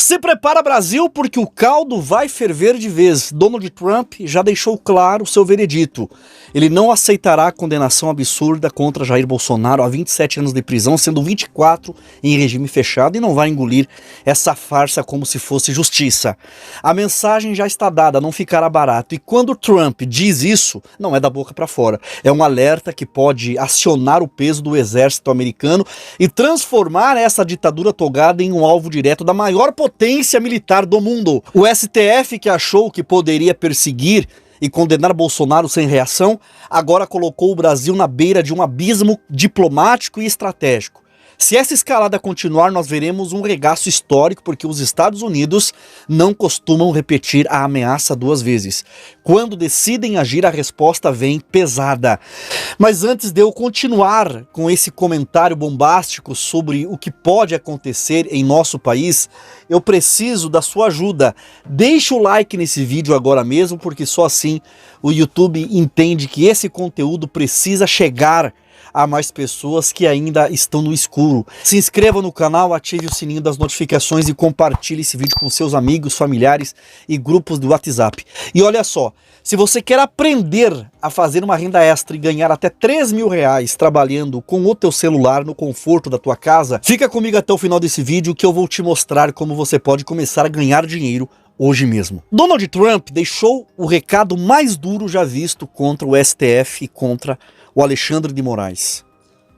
Se prepara, Brasil, porque o caldo vai ferver de vez. Donald Trump já deixou claro o seu veredito. Ele não aceitará a condenação absurda contra Jair Bolsonaro a 27 anos de prisão, sendo 24 em regime fechado, e não vai engolir essa farsa como se fosse justiça. A mensagem já está dada, não ficará barato. E quando Trump diz isso, não é da boca para fora. É um alerta que pode acionar o peso do exército americano e transformar essa ditadura togada em um alvo direto da maior potência militar do mundo. O STF, que achou que poderia perseguir e condenar Bolsonaro sem reação, agora colocou o Brasil na beira de um abismo diplomático e estratégico. Se essa escalada continuar, nós veremos um regaço histórico, porque os Estados Unidos não costumam repetir a ameaça duas vezes. Quando decidem agir, a resposta vem pesada. Mas antes de eu continuar com esse comentário bombástico sobre o que pode acontecer em nosso país, eu preciso da sua ajuda. Deixa o like nesse vídeo agora mesmo, porque só assim o YouTube entende que esse conteúdo precisa chegar a mais pessoas que ainda estão no escuro. Se inscreva no canal, ative o sininho das notificações e compartilhe esse vídeo com seus amigos, familiares e grupos do WhatsApp. E olha só, se você quer aprender a fazer uma renda extra e ganhar até R$3.000 trabalhando com o teu celular no conforto da tua casa, fica comigo até o final desse vídeo que eu vou te mostrar como você pode começar a ganhar dinheiro hoje mesmo. Donald Trump deixou o recado mais duro já visto contra o STF e contra o Alexandre de Moraes.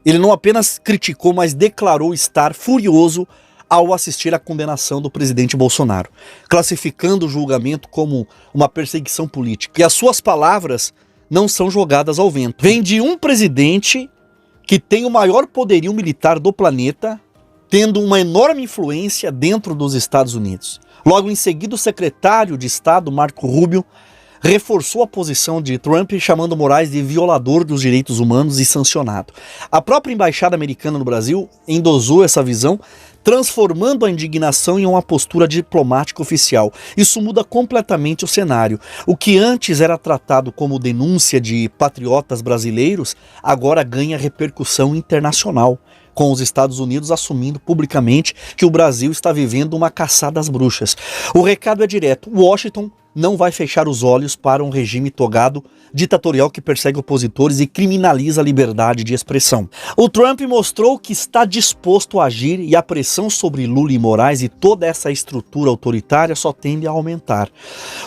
Ele não apenas criticou, mas declarou estar furioso ao assistir à condenação do presidente Bolsonaro, classificando o julgamento como uma perseguição política. E as suas palavras não são jogadas ao vento. Vem de um presidente que tem o maior poderio militar do planeta, tendo uma enorme influência dentro dos Estados Unidos. Logo em seguida, o secretário de Estado, Marco Rubio, reforçou a posição de Trump, chamando Moraes de violador dos direitos humanos e sancionado. A própria embaixada americana no Brasil endossou essa visão, transformando a indignação em uma postura diplomática oficial. Isso muda completamente o cenário. O que antes era tratado como denúncia de patriotas brasileiros, agora ganha repercussão internacional, com os Estados Unidos assumindo publicamente que o Brasil está vivendo uma caçada às bruxas. O recado é direto: Washington não vai fechar os olhos para um regime togado, ditatorial, que persegue opositores e criminaliza a liberdade de expressão. O Trump mostrou que está disposto a agir, e a pressão sobre Lula e Moraes e toda essa estrutura autoritária só tende a aumentar.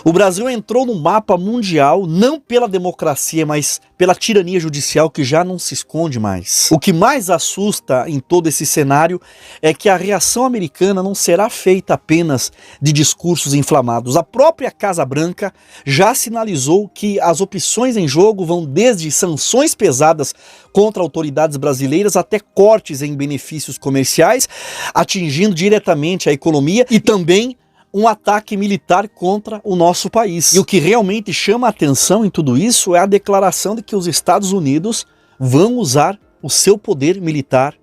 O Brasil entrou no mapa mundial não pela democracia, mas pela tirania judicial, que já não se esconde mais. O que mais assusta em todo esse cenário é que a reação americana não será feita apenas de discursos inflamados. A própria Casa Branca já sinalizou que as opções em jogo vão desde sanções pesadas contra autoridades brasileiras até cortes em benefícios comerciais, atingindo diretamente a economia, e também um ataque militar contra o nosso país. E o que realmente chama a atenção em tudo isso é a declaração de que os Estados Unidos vão usar o seu poder militar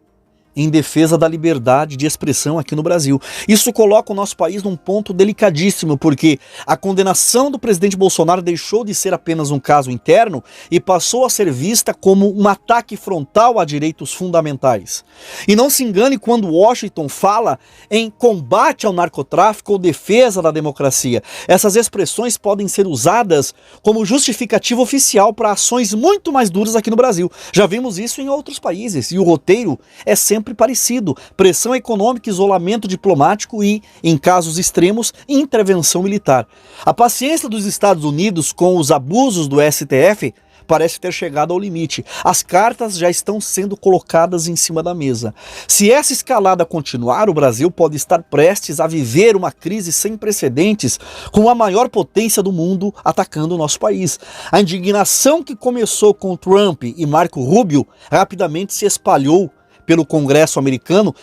em defesa da liberdade de expressão aqui no Brasil. Isso coloca o nosso país num ponto delicadíssimo, porque a condenação do presidente Bolsonaro deixou de ser apenas um caso interno e passou a ser vista como um ataque frontal a direitos fundamentais. E não se engane quando Washington fala em combate ao narcotráfico ou defesa da democracia. Essas expressões podem ser usadas como justificativa oficial para ações muito mais duras aqui no Brasil. Já vimos isso em outros países, e o roteiro é sempre parecido: pressão econômica, isolamento diplomático e, em casos extremos, intervenção militar. A paciência dos Estados Unidos com os abusos do STF parece ter chegado ao limite. As cartas já estão sendo colocadas em cima da mesa. Se essa escalada continuar, o Brasil pode estar prestes a viver uma crise sem precedentes, com a maior potência do mundo atacando o nosso país. A indignação que começou com Trump e Marco Rubio rapidamente se espalhou pelo Congresso americano,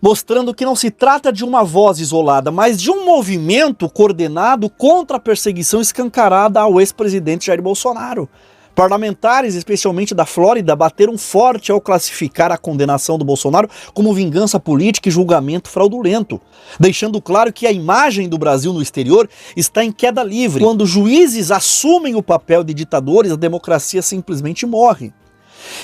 mostrando que não se trata de uma voz isolada, mas de um movimento coordenado contra a perseguição escancarada ao ex-presidente Jair Bolsonaro. Parlamentares, especialmente da Flórida, bateram forte ao classificar a condenação do Bolsonaro como vingança política e julgamento fraudulento, deixando claro que a imagem do Brasil no exterior está em queda livre. Quando juízes assumem o papel de ditadores, a democracia simplesmente morre.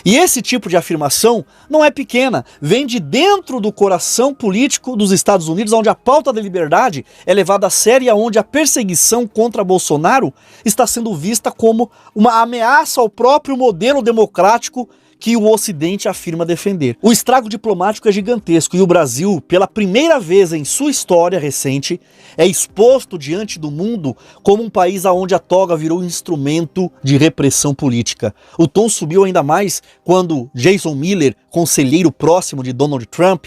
E esse tipo de afirmação não é pequena, vem de dentro do coração político dos Estados Unidos, onde a pauta da liberdade é levada a sério e onde a perseguição contra Bolsonaro está sendo vista como uma ameaça ao próprio modelo democrático que o Ocidente afirma defender. O estrago diplomático é gigantesco e o Brasil, pela primeira vez em sua história recente, é exposto diante do mundo como um país onde a toga virou um instrumento de repressão política. O tom subiu ainda mais quando Jason Miller, conselheiro próximo de Donald Trump,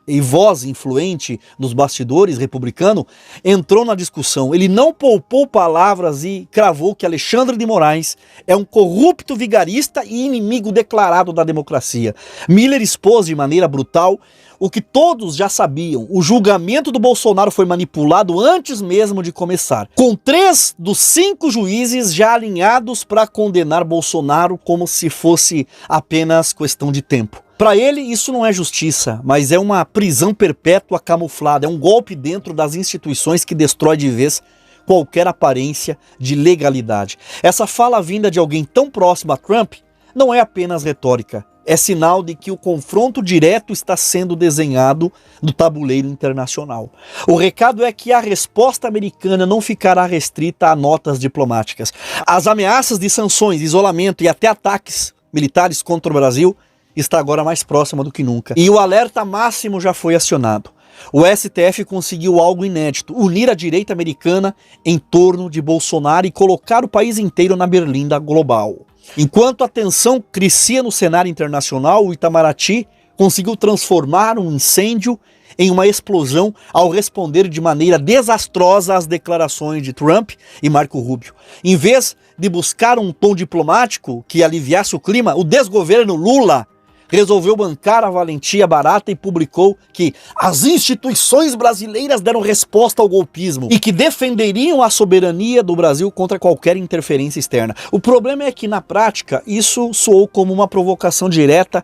e voz influente nos bastidores republicano, entrou na discussão. Ele não poupou palavras e cravou que Alexandre de Moraes é um corrupto vigarista e inimigo declarado da democracia. Miller expôs de maneira brutal o que todos já sabiam: o julgamento do Bolsonaro foi manipulado antes mesmo de começar, com 3 dos 5 juízes já alinhados para condenar Bolsonaro como se fosse apenas questão de tempo. Para ele, isso não é justiça, mas é uma prisão perpétua camuflada, é um golpe dentro das instituições que destrói de vez qualquer aparência de legalidade. Essa fala vinda de alguém tão próximo a Trump não é apenas retórica, é sinal de que o confronto direto está sendo desenhado no tabuleiro internacional. O recado é que a resposta americana não ficará restrita a notas diplomáticas. As ameaças de sanções, isolamento e até ataques militares contra o Brasil está agora mais próxima do que nunca. E o alerta máximo já foi acionado. O STF conseguiu algo inédito: unir a direita americana em torno de Bolsonaro e colocar o país inteiro na berlinda global. Enquanto a tensão crescia no cenário internacional, o Itamaraty conseguiu transformar um incêndio em uma explosão ao responder de maneira desastrosa às declarações de Trump e Marco Rubio. Em vez de buscar um tom diplomático que aliviasse o clima, o desgoverno Lula resolveu bancar a valentia barata e publicou que as instituições brasileiras deram resposta ao golpismo e que defenderiam a soberania do Brasil contra qualquer interferência externa. O problema é que, na prática, isso soou como uma provocação direta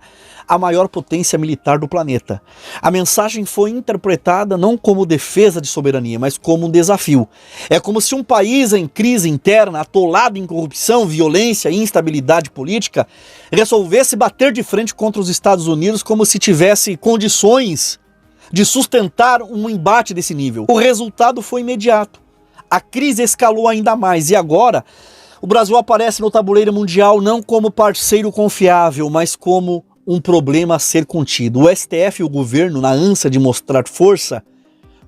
à maior potência militar do planeta. A mensagem foi interpretada não como defesa de soberania, mas como um desafio. É como se um país em crise interna, atolado em corrupção, violência e instabilidade política, resolvesse bater de frente contra os Estados Unidos como se tivesse condições de sustentar um embate desse nível. O resultado foi imediato. A crise escalou ainda mais e agora o Brasil aparece no tabuleiro mundial não como parceiro confiável, mas como um problema a ser contido. O STF e o governo, na ânsia de mostrar força,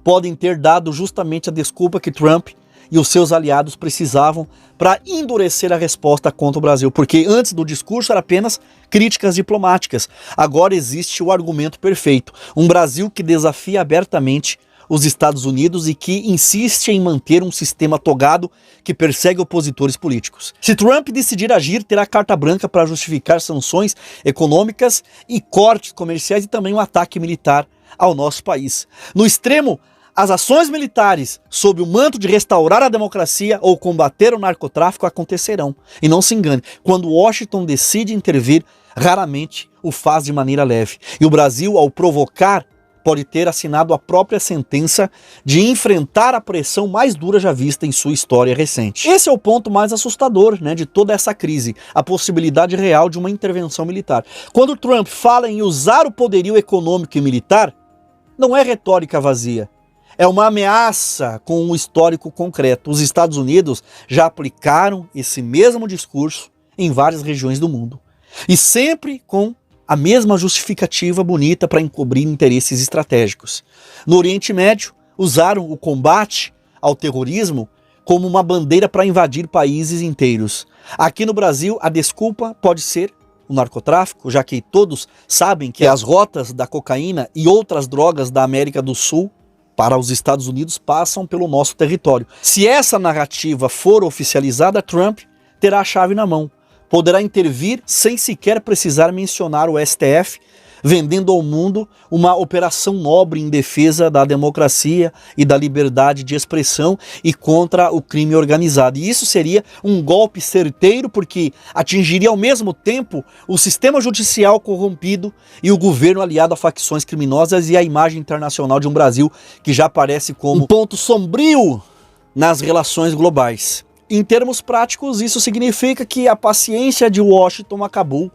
podem ter dado justamente a desculpa que Trump e os seus aliados precisavam para endurecer a resposta contra o Brasil, porque antes do discurso era apenas críticas diplomáticas. Agora existe o argumento perfeito: um Brasil que desafia abertamente os Estados Unidos e que insiste em manter um sistema togado que persegue opositores políticos. Se Trump decidir agir, terá carta branca para justificar sanções econômicas e cortes comerciais e também um ataque militar ao nosso país. No extremo, as ações militares sob o manto de restaurar a democracia ou combater o narcotráfico acontecerão. E não se engane, quando Washington decide intervir, raramente o faz de maneira leve. E o Brasil, ao provocar, pode ter assinado a própria sentença de enfrentar a pressão mais dura já vista em sua história recente. Esse é o ponto mais assustador, de toda essa crise, a possibilidade real de uma intervenção militar. Quando Trump fala em usar o poderio econômico e militar, não é retórica vazia. É uma ameaça com um histórico concreto. Os Estados Unidos já aplicaram esse mesmo discurso em várias regiões do mundo. E sempre com a mesma justificativa bonita para encobrir interesses estratégicos. No Oriente Médio, usaram o combate ao terrorismo como uma bandeira para invadir países inteiros. Aqui no Brasil, a desculpa pode ser o narcotráfico, já que todos sabem que as rotas da cocaína e outras drogas da América do Sul para os Estados Unidos passam pelo nosso território. Se essa narrativa for oficializada, Trump terá a chave na mão. Poderá intervir sem sequer precisar mencionar o STF, vendendo ao mundo uma operação nobre em defesa da democracia e da liberdade de expressão e contra o crime organizado. E isso seria um golpe certeiro, porque atingiria ao mesmo tempo o sistema judicial corrompido e o governo aliado a facções criminosas e a imagem internacional de um Brasil que já aparece como um ponto sombrio nas relações globais. Em termos práticos, isso significa que a paciência de Washington acabou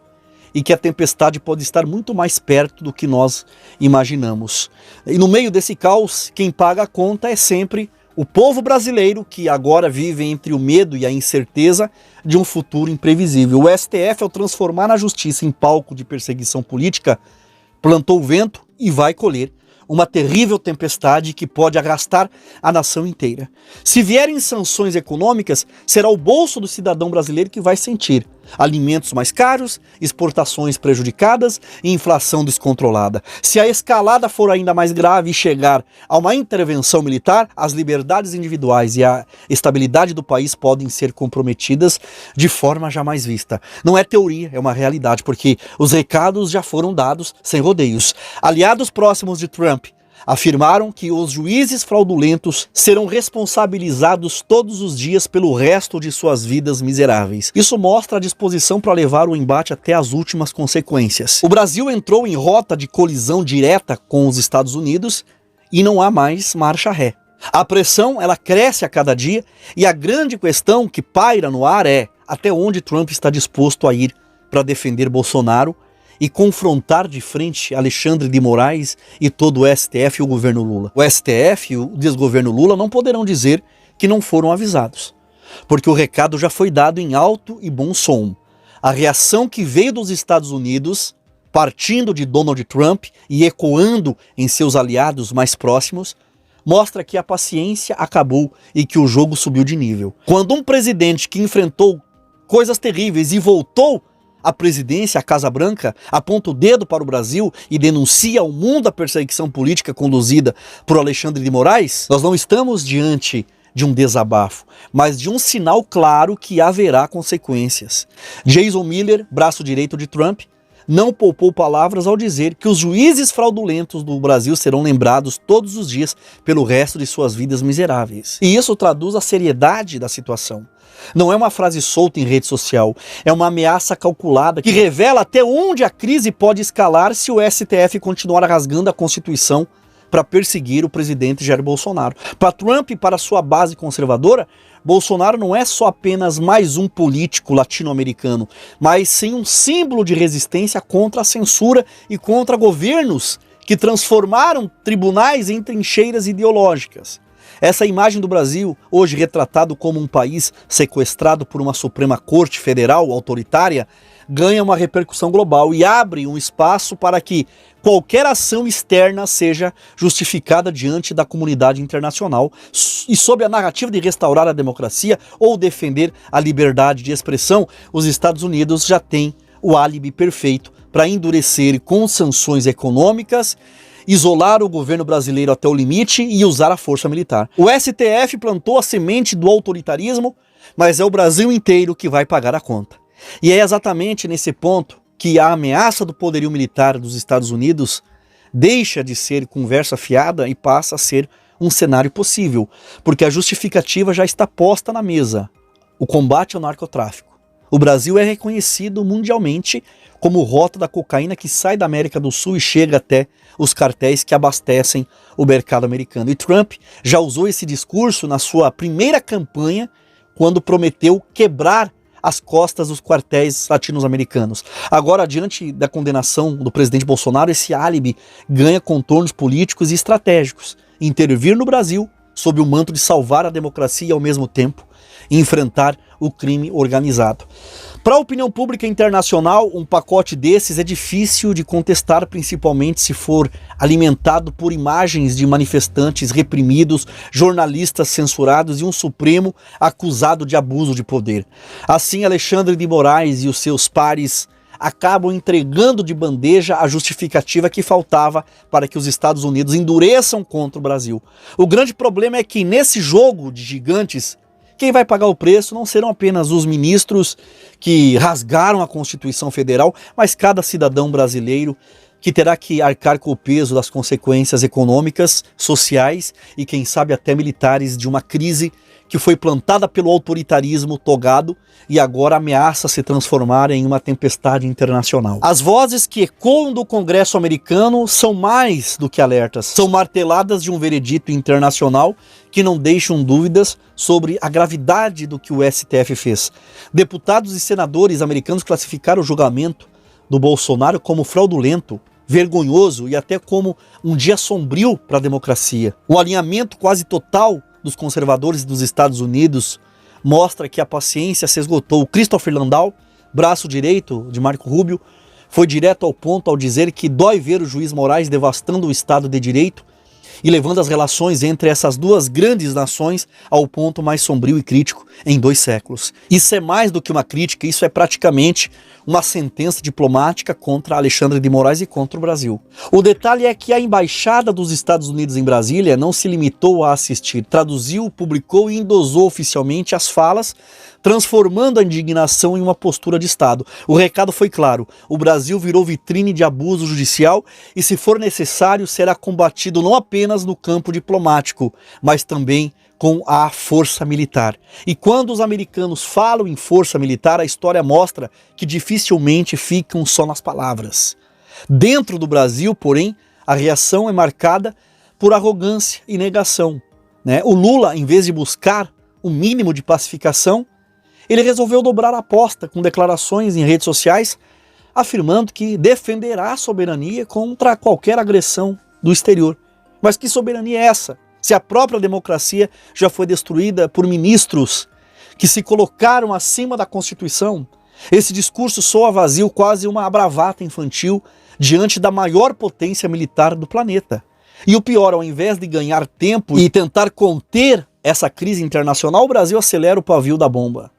e que a tempestade pode estar muito mais perto do que nós imaginamos. E no meio desse caos, quem paga a conta é sempre o povo brasileiro, que agora vive entre o medo e a incerteza de um futuro imprevisível. O STF, ao transformar a justiça em palco de perseguição política, plantou o vento e vai colher uma terrível tempestade que pode arrastar a nação inteira. Se vierem sanções econômicas, será o bolso do cidadão brasileiro que vai sentir. Alimentos mais caros, exportações prejudicadas e inflação descontrolada. Se a escalada for ainda mais grave e chegar a uma intervenção militar, as liberdades individuais e a estabilidade do país podem ser comprometidas de forma jamais vista. Não é teoria, é uma realidade, porque os recados já foram dados sem rodeios. Aliados próximos de Trump afirmaram que os juízes fraudulentos serão responsabilizados todos os dias pelo resto de suas vidas miseráveis. Isso mostra a disposição para levar o embate até as últimas consequências. O Brasil entrou em rota de colisão direta com os Estados Unidos e não há mais marcha ré. A pressão, ela cresce a cada dia e a grande questão que paira no ar é até onde Trump está disposto a ir para defender Bolsonaro e confrontar de frente Alexandre de Moraes e todo o STF e o governo Lula. O STF e o desgoverno Lula não poderão dizer que não foram avisados, porque o recado já foi dado em alto e bom som. A reação que veio dos Estados Unidos, partindo de Donald Trump e ecoando em seus aliados mais próximos, mostra que a paciência acabou e que o jogo subiu de nível. Quando um presidente que enfrentou coisas terríveis e voltou à presidência, à Casa Branca, aponta o dedo para o Brasil e denuncia ao mundo a perseguição política conduzida por Alexandre de Moraes, nós não estamos diante de um desabafo, mas de um sinal claro que haverá consequências. Jason Miller, braço direito de Trump, não poupou palavras ao dizer que os juízes fraudulentos do Brasil serão lembrados todos os dias pelo resto de suas vidas miseráveis. E isso traduz a seriedade da situação. Não é uma frase solta em rede social, é uma ameaça calculada que revela até onde a crise pode escalar se o STF continuar rasgando a Constituição para perseguir o presidente Jair Bolsonaro. Para Trump e para sua base conservadora, Bolsonaro não é só apenas mais um político latino-americano, mas sim um símbolo de resistência contra a censura e contra governos que transformaram tribunais em trincheiras ideológicas. Essa imagem do Brasil, hoje retratado como um país sequestrado por uma Suprema Corte Federal autoritária, ganha uma repercussão global e abre um espaço para que qualquer ação externa seja justificada diante da comunidade internacional e sob a narrativa de restaurar a democracia ou defender a liberdade de expressão, os Estados Unidos já têm o álibi perfeito para endurecer com sanções econômicas, isolar o governo brasileiro até o limite e usar a força militar. O STF plantou a semente do autoritarismo, mas é o Brasil inteiro que vai pagar a conta. E é exatamente nesse ponto que a ameaça do poderio militar dos Estados Unidos deixa de ser conversa fiada e passa a ser um cenário possível, porque a justificativa já está posta na mesa: o combate ao narcotráfico. O Brasil é reconhecido mundialmente como rota da cocaína que sai da América do Sul e chega até os cartéis que abastecem o mercado americano. E Trump já usou esse discurso na sua primeira campanha, quando prometeu quebrar as costas dos quartéis latino-americanos. Agora, diante da condenação do presidente Bolsonaro, esse álibi ganha contornos políticos e estratégicos. Intervir no Brasil sob o manto de salvar a democracia e, ao mesmo tempo, enfrentar o crime organizado. Para a opinião pública internacional, um pacote desses é difícil de contestar, principalmente se for alimentado por imagens de manifestantes reprimidos, jornalistas censurados e um Supremo acusado de abuso de poder. Assim, Alexandre de Moraes e os seus pares acabam entregando de bandeja a justificativa que faltava para que os Estados Unidos endureçam contra o Brasil. O grande problema é que nesse jogo de gigantes, quem vai pagar o preço não serão apenas os ministros que rasgaram a Constituição Federal, mas cada cidadão brasileiro que terá que arcar com o peso das consequências econômicas, sociais e, quem sabe, até militares de uma crise que foi plantada pelo autoritarismo togado e agora ameaça se transformar em uma tempestade internacional. As vozes que ecoam do Congresso americano são mais do que alertas, são marteladas de um veredito internacional que não deixam dúvidas sobre a gravidade do que o STF fez. Deputados e senadores americanos classificaram o julgamento do Bolsonaro como fraudulento, vergonhoso e até como um dia sombrio para a democracia. O alinhamento quase total dos conservadores dos Estados Unidos mostra que a paciência se esgotou. O Christopher Landau, braço direito de Marco Rubio, foi direto ao ponto ao dizer que dói ver o juiz Moraes devastando o Estado de Direito e levando as relações entre essas duas grandes nações ao ponto mais sombrio e crítico em 2 séculos. Isso é mais do que uma crítica, isso é praticamente uma sentença diplomática contra Alexandre de Moraes e contra o Brasil. O detalhe é que a embaixada dos Estados Unidos em Brasília não se limitou a assistir, traduziu, publicou e endosou oficialmente as falas, transformando a indignação em uma postura de Estado. O recado foi claro: o Brasil virou vitrine de abuso judicial e, se for necessário, será combatido não apenas no campo diplomático, mas também com a força militar. E quando os americanos falam em força militar, a história mostra que dificilmente ficam só nas palavras. Dentro do Brasil, porém, a reação é marcada por arrogância e negação, né? O Lula, em vez de buscar o mínimo de pacificação, ele resolveu dobrar a aposta com declarações em redes sociais, afirmando que defenderá a soberania contra qualquer agressão do exterior. Mas que soberania é essa? Se a própria democracia já foi destruída por ministros que se colocaram acima da Constituição, esse discurso soa vazio, quase uma bravata infantil diante da maior potência militar do planeta. E o pior, ao invés de ganhar tempo e tentar conter essa crise internacional, o Brasil acelera o pavio da bomba.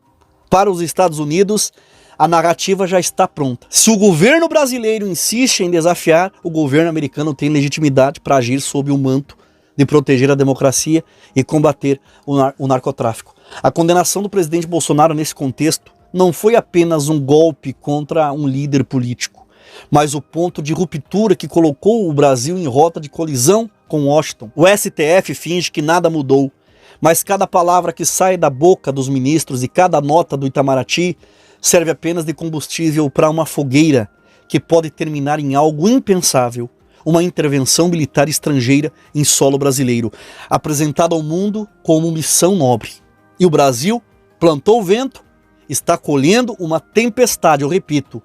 Para os Estados Unidos, a narrativa já está pronta. Se o governo brasileiro insiste em desafiar, o governo americano tem legitimidade para agir sob o manto de proteger a democracia e combater o narcotráfico. A condenação do presidente Bolsonaro nesse contexto não foi apenas um golpe contra um líder político, mas o ponto de ruptura que colocou o Brasil em rota de colisão com Washington. O STF finge que nada mudou, mas cada palavra que sai da boca dos ministros e cada nota do Itamaraty serve apenas de combustível para uma fogueira que pode terminar em algo impensável: uma intervenção militar estrangeira em solo brasileiro, apresentada ao mundo como missão nobre. E o Brasil plantou o vento, está colhendo uma tempestade. Eu repito,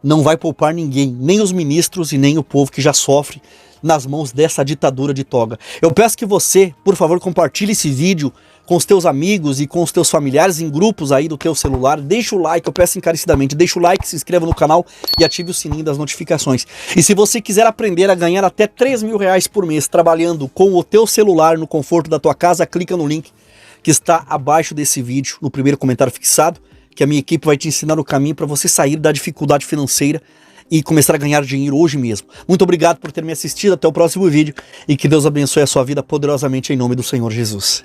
não vai poupar ninguém, nem os ministros e nem o povo que já sofre nas mãos dessa ditadura de toga. Eu peço que você, por favor, compartilhe esse vídeo com os teus amigos e com os teus familiares em grupos aí do teu celular. Deixa o like, eu peço encarecidamente, deixa o like, se inscreva no canal e ative o sininho das notificações. E se você quiser aprender a ganhar até R$3.000 por mês trabalhando com o teu celular no conforto da tua casa, clica no link que está abaixo desse vídeo, no primeiro comentário fixado, que a minha equipe vai te ensinar o caminho para você sair da dificuldade financeira e começar a ganhar dinheiro hoje mesmo. Muito obrigado por ter me assistido, até o próximo vídeo e que Deus abençoe a sua vida poderosamente em nome do Senhor Jesus.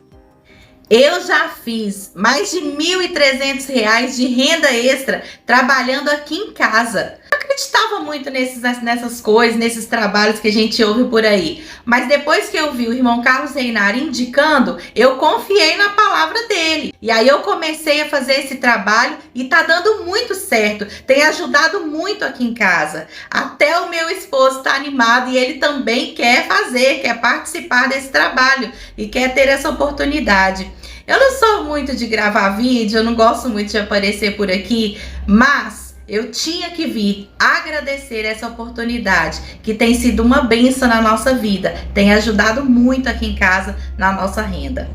Eu já fiz mais de R$1.300 de renda extra trabalhando aqui em casa. Eu acreditava muito nessas coisas, nesses trabalhos que a gente ouve por aí. Mas depois que eu vi o irmão Carlos Reinari indicando, eu confiei na palavra dele. E aí eu comecei a fazer esse trabalho e tá dando muito certo. Tem ajudado muito aqui em casa. Até o meu esposo tá animado e ele também quer fazer, quer participar desse trabalho e quer ter essa oportunidade. Eu não sou muito de gravar vídeo, eu não gosto muito de aparecer por aqui, mas eu tinha que vir agradecer essa oportunidade, que tem sido uma bênção na nossa vida, tem ajudado muito aqui em casa na nossa renda.